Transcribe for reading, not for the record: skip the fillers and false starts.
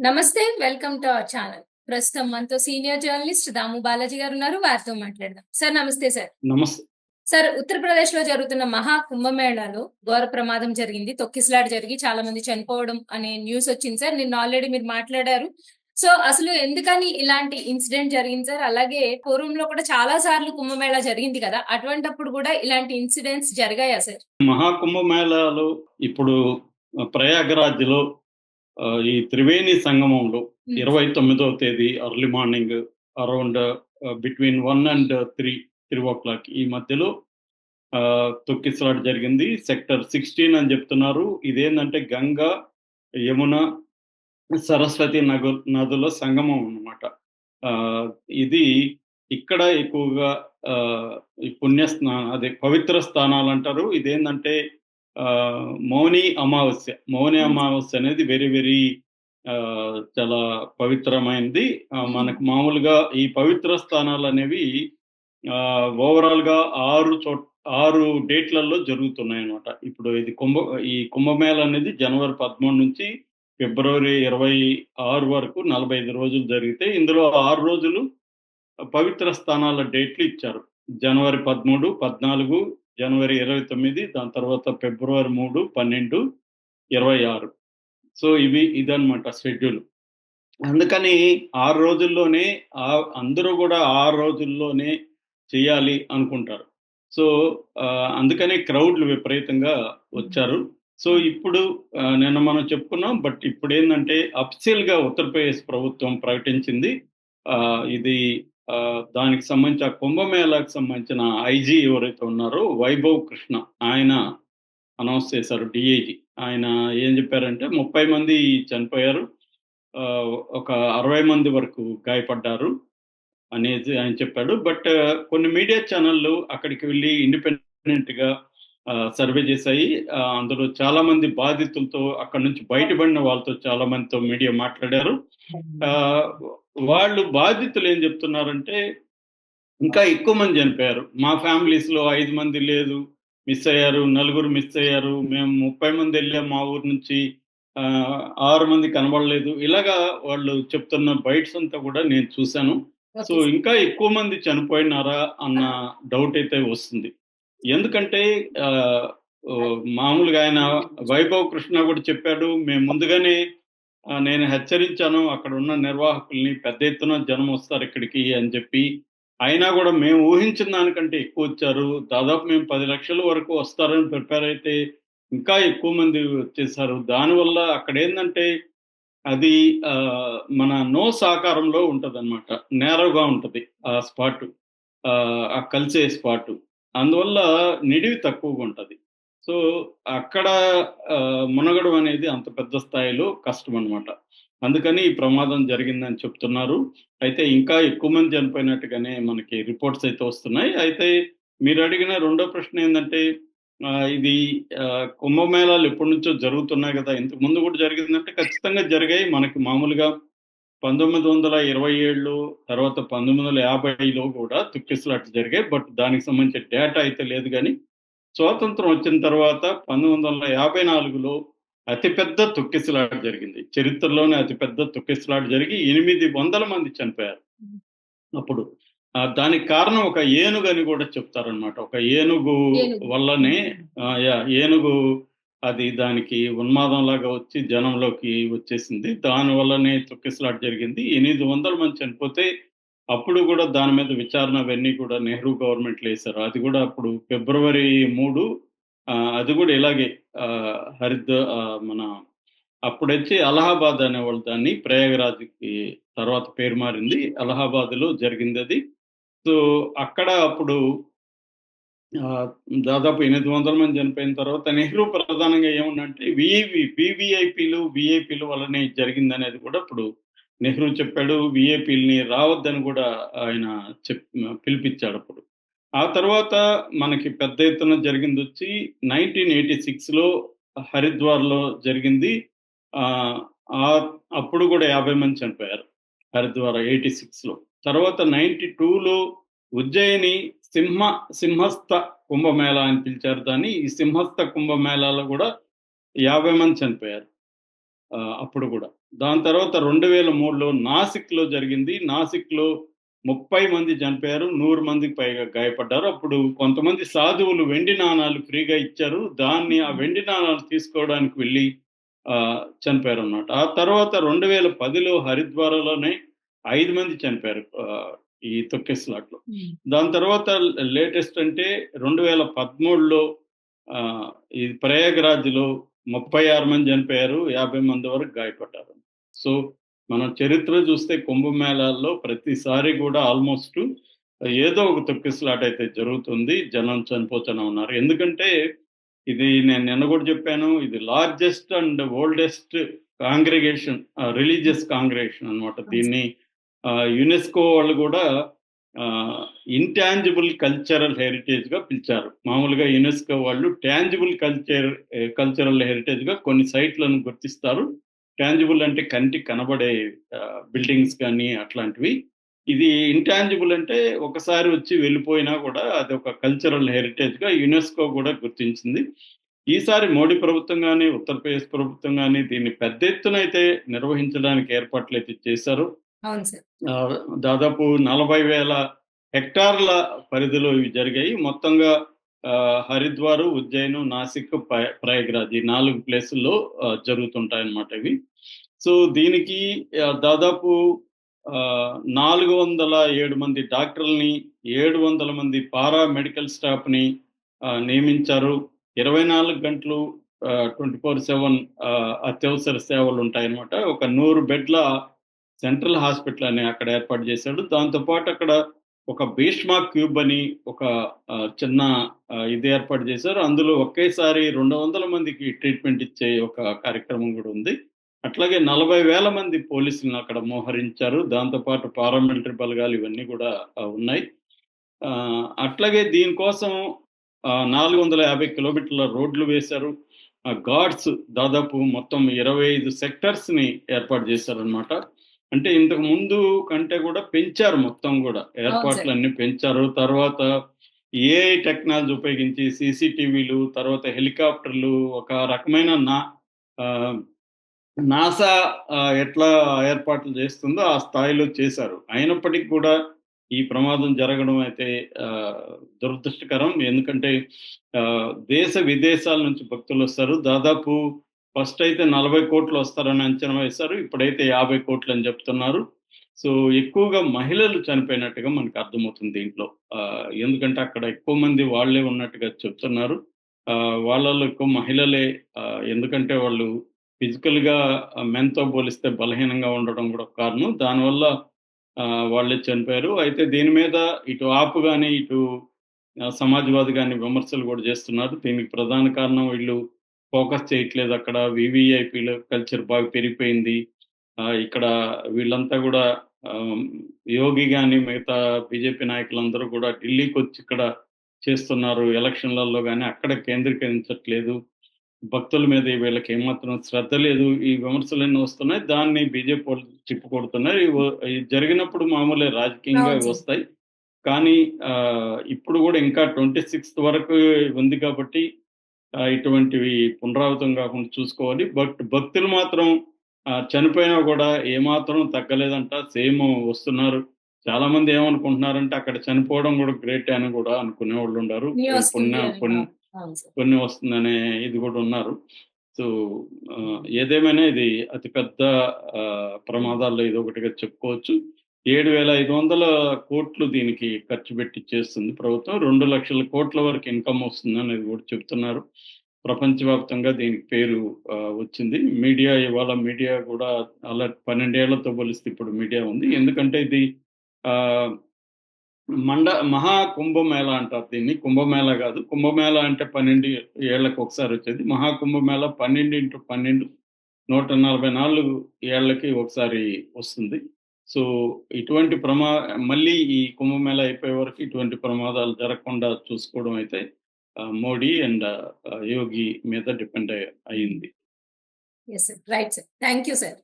నమస్తే. Welcome to our channel. ప్రస్తుతం మనతో సీనియర్ జర్నలిస్ట్ దాము బాలాజీ గారున్నారు. వారితో మాట్లాడదాం. సార్ నమస్తే సార్. నమస్తే. సార్ ఉత్తరప్రదేశ్‌లో జరుగుతున్న మహా కుంభమేళాలో ఘోర ప్రమాదం జరిగింది. తొక్కిసలాట జరిగి చాలా మంది చనిపోవడం అనే న్యూస్ వచ్చింది సార్. నిన్న ఆల్రెడీ మీరు మాట్లాడారు. సో, అసలు ఎందుకని ఇలాంటి ఇన్సిడెంట్ జరిగింది సార్? అలాగే పూర్వంలో కూడా చాలా సార్లు కుంభమేళా జరిగింది కదా! అటువంటప్పుడు కూడా ఇలాంటి ఇన్సిడెంట్స్ జరిగాయా సార్? మహాకుంభమేళాలో ఇప్పుడు ప్రయాగరాజ్‌లో ఈ త్రివేణి సంగమంలో హ్మ్. 29వ తేదీ early morning around between 1 and 3 ఈ మధ్యలో తొక్కిసలాట జరిగింది. సెక్టర్ 16 అని చెప్తున్నారు. ఇదేందంటే గంగా, యమున, సరస్వతి నదుల సంగమం అన్నమాట. ఇది ఇక్కడ ఎక్కువగా ఈ అదే పవిత్ర స్థానాలంటారు. ఇదేందంటే మౌని అమావాస్య. మౌని హ్మ్. అమావాస్య అనేది వెరీ వెరీ చాలా పవిత్రమైనది. హ్మ్. మనకు మామూలుగా ఈ పవిత్ర స్థానాలనేవి ఓవరాల్‌గా 6 డేట్‌లలో జరుగుతున్నాయన్నమాట. ఇప్పుడు ఈ కుంభమేళ అనేది జనవరి 13 నుంచి ఫిబ్రవరి 26 వరకు 45 రోజులు జరిగితే, ఇందులో 6 రోజులు పవిత్ర స్థానాల డేట్లు ఇచ్చారు. జనవరి 13, 14, జనవరి 29, దాని తర్వాత ఫిబ్రవరి 3, 12, 26. సో, ఇదన్నమాట షెడ్యూల్. అందుకని 6 రోజుల్లోనే అందరూ గూడా 6 రోజుల్లోనే చేయాలి అనుకుంటారు. సో, అందుకనే క్రౌడ్‌లు విపరీతంగా వచ్చారు. సో, ఇప్పుడు నిన్న మనం చెప్పుకున్నాం. బట్ ఇప్పుడేందంటే అఫీషియల్‌గా ఉత్తరప్రదేశ్ ప్రభుత్వం ప్రకటించింది. ఇది దానికి సంబంధించి ఆ కుంభమేళాకు సంబంధించిన ఐజీ ఎవరైతే ఉన్నారో వైభవ్ కృష్ణ ఆయన అనౌన్స్ చేశారు. డీఐజీ. ఆయన ఏం చెప్పారంటే 30 మంది చనిపోయారు. ఒక 60 మంది వరకు గాయపడ్డారు అనేది ఆయన చెప్పాడు. బట్ కొన్ని మీడియా ఛానెల్‌లు అక్కడికి వెళ్లి ఇండిపెండెంట్‌గా సర్వే చేశాయి. అందులో చాలా మంది బాధితులతో అక్కడి నుంచి బయటపడిన వాళ్ళతో చాలా మందితో మీడియా మాట్లాడారు. ఆహ్, వాళ్ళు బాధితులు ఏం చెప్తున్నారంటే ఇంకా ఎక్కువ మంది చనిపోయారు. మా ఫ్యామిలీస్‌లో 5 మంది లేదు. మిస్ అయ్యారు. నలుగురు మిస్ అయ్యారు. మేము 30 మంది ఎళ్ళాం మా ఊరు నుంచి. 6 మంది కనబడలేదు. ఇలాగా వాళ్ళు చెప్తున్న బైట్స్ అంతా కూడా నేను చూసాను. So, okay sir. ఇంకా ఎక్కువ మంది చనిపోయినారా అన్న డౌట్ అయితే వస్తుంది. ఎందుకంటే మామూలుగా ఆయన వైభవ్ కృష్ణ కూడా చెప్పాడు. మేము ముందుగానే నేను హెచ్చరించాను అక్కడున్న నిర్వాహకుల్ని. పెద్ద ఎత్తున జనం వస్తారిక్కడికి అని చెప్పి. అయినా గూడా మేము ఊహించిన దానికంటే ఎక్కువొచ్చారు. దాదాపు మేము 10 లక్షల వరకు వస్తారని ప్రిపేర్ అయితే, ఇంకా ఎక్కువ మంది వచ్చేసారు. దానివల్ల అక్కడేందంటే, అది మన నోస్ ఆకారంలో ఉంటదనమాట. నేరోగా ఉంటది ఆ స్పాటు. ఆ కలిసే స్పాటు. అందువల్ల నిడివి తక్కువగుంటది. సో, అక్కడ మునగడం అనేది అంత పెద్ద స్థాయిలో కష్టమనమాట. అందుకని ఈ ప్రమాదం జరిగిందని చెప్తున్నారు. అయితే ఇంకా ఎక్కువ మంది చనిపోయినట్టుగానే మనకి రిపోర్ట్స్ అయితే వస్తున్నాయి. అయితే మీరడిగిన రెండో ప్రశ్న ఏందంటే ఇది కుంభమేళాలు ఎప్పటినుంచో జరుగుతున్నాయి గదా! ఇంతకు ముందు గూడా జరిగిందంటే ఖచ్చితంగా జరిగాయి. మనకి మామూలుగా 1927 తర్వాత 1950లో గూడా తొక్కిసలాటలు జరిగాయి. బట్ దానికి సంబంధించిన డేటా అయితే లేదు గానీ, స్వాతంత్రం వచ్చిన తర్వాత 1954లో అతిపెద్ద తొక్కిసలాట జరిగింది. చరిత్రలోనే అతిపెద్ద తొక్కిసలాట జరిగి 800 మంది చనిపోయారు హ్మ్. అప్పుడు. దానికి కారణం ఒక ఏనుగని గూడా చెప్తారనమాట. ఒక ఏనుగు ఏనుగు. వల్లనే హ్మ్. ఏనుగు అది దానికి ఉన్మాదంలాగా వచ్చి జనంలోకి వచ్చేసింది. దానివల్లనే తొక్కిసలాట జరిగింది. 800 మంది చనిపోతే, అప్పుడు గూడా దాని మీద విచారణ అవన్నీ కూడా నెహ్రూ గవర్నమెంట్‌లో ఏశారు. అది గూడా అప్పుడు ఫిబ్రవరి 3 అది గూడా ఇలాగే మన అప్పుడొచ్చి అలహాబాద్ అనేవాళ్ళు దాన్ని. ప్రయాగరాజ్‌కి తర్వాత పేరు మారింది. అలహాబాద్‌లో జరిగిందది. సో, అక్కడ అప్పుడు ఆహ్, దాదాపు 800 మంది చనిపోయిన తర్వాత నెహ్రూ ప్రధానంగా ఏమన్నంటే వీవీఐపీలు వల్లనే ఇది జరిగిందనేది కూడా ఇప్పుడు నెహ్రూ చెప్పాడు. వీఐపీలని రావద్దని కూడా ఆయన పిలిపిచ్చాడప్పుడు. ఆ తర్వాత మనకి పెద్ద ఎత్తున జరిగిందొచ్చి 1986లో హరిద్వార్‌లో జరిగింది. ఆహ్, ఆహ్, అప్పుడు కూడా 50 మంది చనిపోయారు. హరిద్వార్ 86లో. తర్వాత 92లో ఉజ్జయిని సింహస్థ కుంభమేళా అని పిలిచారు దాన్ని. ఈ సింహస్థ కుంభమేళాలో గూడా 50 మంది చనిపోయారు. అప్పుడు కూడా. దాని తర్వాత 2003లో నాసిక్‌లో జరిగింది. నాసిక్‌లో 30 మంది చనిపోయారు. 100 మందికి పైగా గాయపడ్డారు. అప్పుడు కొంతమంది సాధువులు వెండి నాణాలు ఫ్రీగా ఇచ్చారు. ఆ వెండి నాణాలు తీసుకోవడానికి వెళ్లి చనిపోయారన్నమాట. ఆ తర్వాత 2010లో హరిద్వార్‌లోనే 5 మంది చనిపోయారు. ఈ తొక్కిసలాటలో. దాని తర్వాత లేటెస్ట్ అంటే 2013లో ఈ ప్రయాగ్‌రాజ్‌లో 36 మంది చనిపోయారు. 50 మంది వరకు గాయపడ్డారు. సో, మనం చరిత్ర చూస్తే కుంభమేళాల్లో ప్రతిసారి కూడా ఆల్‌మోస్ట్ ఏదో ఒక తొక్కిసలాట అయితే జరుగుతుంది. జనం చనిపోతూనే ఉన్నారు. ఎందుకంటే ఇది నేను నిన్న కూడా చెప్పాను. ఇది largest and oldest religious congregation అన్నమాట. దీన్ని యునెస్కో వాళ్ళు కూడా ఇంటాంజిబుల్ కల్చరల్ హెరిటేజ్‌గా పిలిచారు. మామూలుగా యునెస్కో వాళ్ళు టాంజిబుల్ కల్చరల్ హెరిటేజ్‌గా కొన్ని సైట్‌లను గుర్తిస్తారు. టాంజిబుల్ అంటే కంటికి కనబడే బిల్డింగ్స్ గాని అట్లాంటివి. ఇది ఇంటాంజిబుల్ అంటే ఒకసారి వచ్చి వెళ్ళిపోయినా కూడా అదొక కల్చరల్ హెరిటేజ్‌గా యునెస్కో కూడా గుర్తించింది. ఈసారి మోడీ ప్రభుత్వం గాని, ఉత్తరప్రదేశ్ ప్రభుత్వం గాని దీన్ని పెద్ద ఎత్తునైతే నిర్వహించడానికి ఏర్పాట్లయితే చేశారు. అవును సార్. దాదాపు 40,000 హెక్టార్ల పరిధిలో ఇవి జరిగాయి. మొత్తంగా హరిద్వార్, ఉజ్జయిన్, నాసిక్, ప్రయాగ్‌రాజ్ ఈ 4 ప్లేసుల్లో జరుగుతుంటాయన్నమాట ఇవి. సో, దీనికి దాదాపు 407 మంది డాక్టర్‌లని, 700 మంది పారా మెడికల్ స్టాఫ్‌ని నియమించారు. 24 గంటలు 24/7 అత్యవసర సేవలుంటాయన్నమాట. ఒక 100 బెడ్ల సెంట్రల్ హాస్పిటల్ అని అక్కడ ఏర్పాటు చేశాడు. దాంతో పాటు అక్కడ ఒక భీష్మ క్యూబ్ అని ఒక చిన్న ఇది ఏర్పాటు చేశారు. అందులో ఒకేసారి 200 మందికి ట్రీట్మెంట్ ఇచ్చే ఒక కార్యక్రమం కూడా ఉంది. అట్లాగే 40,000 మంది పోలీసులను అక్కడ మోహరించారు. దాంతో పాటు పారామిలిటరీ బలగాలు ఇవన్నీ కూడా ఉన్నాయి. అట్లాగే దీనికోసం 450 కిలోమీటర్ల రోడ్లు వేశారు. గార్డ్స్ దాదాపు మొత్తం 25 సెక్టర్స్‌ని ఏర్పాటు చేశారన్నమాట. అంటే ఇంతకు ముందు కంటే కూడా పెంచారు మొత్తం గూడా. అవును సార్. ఏర్పాట్లన్నీ పెంచారు. తర్వాత ఏఐ టెక్నాలజీ ఉపయోగించి సీసీటీవీలు, తర్వాత హెలికాప్టర్లు ఒక రకమైన ఆహ్, నాసా ఎట్లా ఏర్పాట్లు చేస్తుందో ఆ స్థాయిలో చేశారు. అయినప్పటికి కూడా ఈ ప్రమాదం జరగడం అయితే దురదృష్టకరం. ఎందుకంటే దేశ విదేశాల నుంచి భక్తులొస్తారు. దాదాపు ఫస్ట్ అయితే 40,00,00,000 వస్తారని అంచనా వేశారు. ఇప్పుడైతే 50,00,00,000 అని చెప్తున్నారు. సో, ఎక్కువగా మహిళలు చనిపోయినట్టుగా మనకు అర్థమవుతుంది దీంట్లో. ఎందుకంటే అక్కడ ఎక్కువ మంది వాళ్ళే ఉన్నట్టుగా చెప్తున్నారు. వాళ్ళలో ఎక్కువ మహిళలే. ఎందుకంటే వాళ్ళు ఫిజికల్‌గా మెన్‌తో పోలిస్తే బలహీనంగా ఉండడం కూడా ఒక కారణం. దానివల్ల వాళ్ళే చనిపోయారు. అయితే దీని మీద ఇటు ఆప్ గాని, ఇటు సమాజ్‌వాదీ గాని విమర్శలు కూడా చేస్తున్నారు. దీనికి ప్రధాన కారణం వీళ్ళు ఫోకస్ చేయట్లేదు అక్కడ. వీవీఐపీల కల్చర్ బాగా పెరిగిపోయింది. ఇక్కడ వీళ్ళంతా గూడా ఆహ్, యోగి గాని, మిగతా బీజేపీ నాయకులందరూ కూడా ఢిల్లీకొచ్చి ఇక్కడ చేస్తున్నారు. ఎలక్షన్‌లలో గాని అక్కడ కేంద్రీకరించట్లేదు. భక్తుల మీద వీళ్ళకి ఏమాత్రం శ్రద్ధ లేదు. ఈ విమర్శలన్నీ వస్తున్నాయి. దాన్ని బీజేపీ వాళ్ళు తిప్పికొడుతున్నారు. ఇవి జరిగినప్పుడు మామూలే రాజకీయంగా అవును ఇవి సార్. వస్తాయి. కానీ ఇప్పుడు గూడా ఇంకా 26థ్ వరకు ఉంది కాబట్టి ఇటువంటివి పునరావృతం కాకుండా చూసుకోవాలి. బట్ భక్తులు మాత్రం చనిపోయినా గూడా ఏమాత్రం తగ్గలేదంట. సేమ్ వస్తున్నారు. చాలామంది ఏమనుకుంటున్నారంటే అక్కడ చనిపోవడం గూడా గ్రేటే అని గూడా అనుకునేవాళ్ళుండారు. న్యూ వస్తుంది అని. అవును. అవును సార్. పుణ్యం వస్తుందనే ఇది గూడా ఉన్నారు. సో, ఏదేమైనా ఇది అతి పెద్ద ప్రమాదాల్లో ఇదొకటిగా చెప్పుకోవచ్చు. 7,500,00,00,000 దీనికి ఖర్చు పెట్టి చేస్తుంది ప్రభుత్వం. 2,00,000,00,000 వరకు ఇన్‌కమ్ వస్తుందనేది గూడా చెప్తున్నారు. ప్రపంచవ్యాప్తంగా దీనికి పేరు వచ్చింది. మీడియా గూడా అలా 12 ఏళ్లతో పోలిస్తే ఇప్పుడు మీడియా ఉంది. ఎందుకంటే ఇది ఆహ్, మహా కుంభమేళా అంటారు దీన్ని. కుంభమేళా గాదు. కుంభమేళా అంటే 12 ఏళ్లకు ఒకసారి వచ్చేది. మహా కుంభమేళా 12/12 144 ఏళ్లకి ఒకసారి వస్తుంది. సో, ఇటువంటి మళ్ళీ ఈ కుంభమేళా అయిపోయే వరకు ఇటువంటి ప్రమాదాలు జరగకుండా చూసుకోవడం అయితే మోడీ అండ్ యోగి మీద డిపెండ్ అయింది. Yes sir. Right sir. Thank you sir.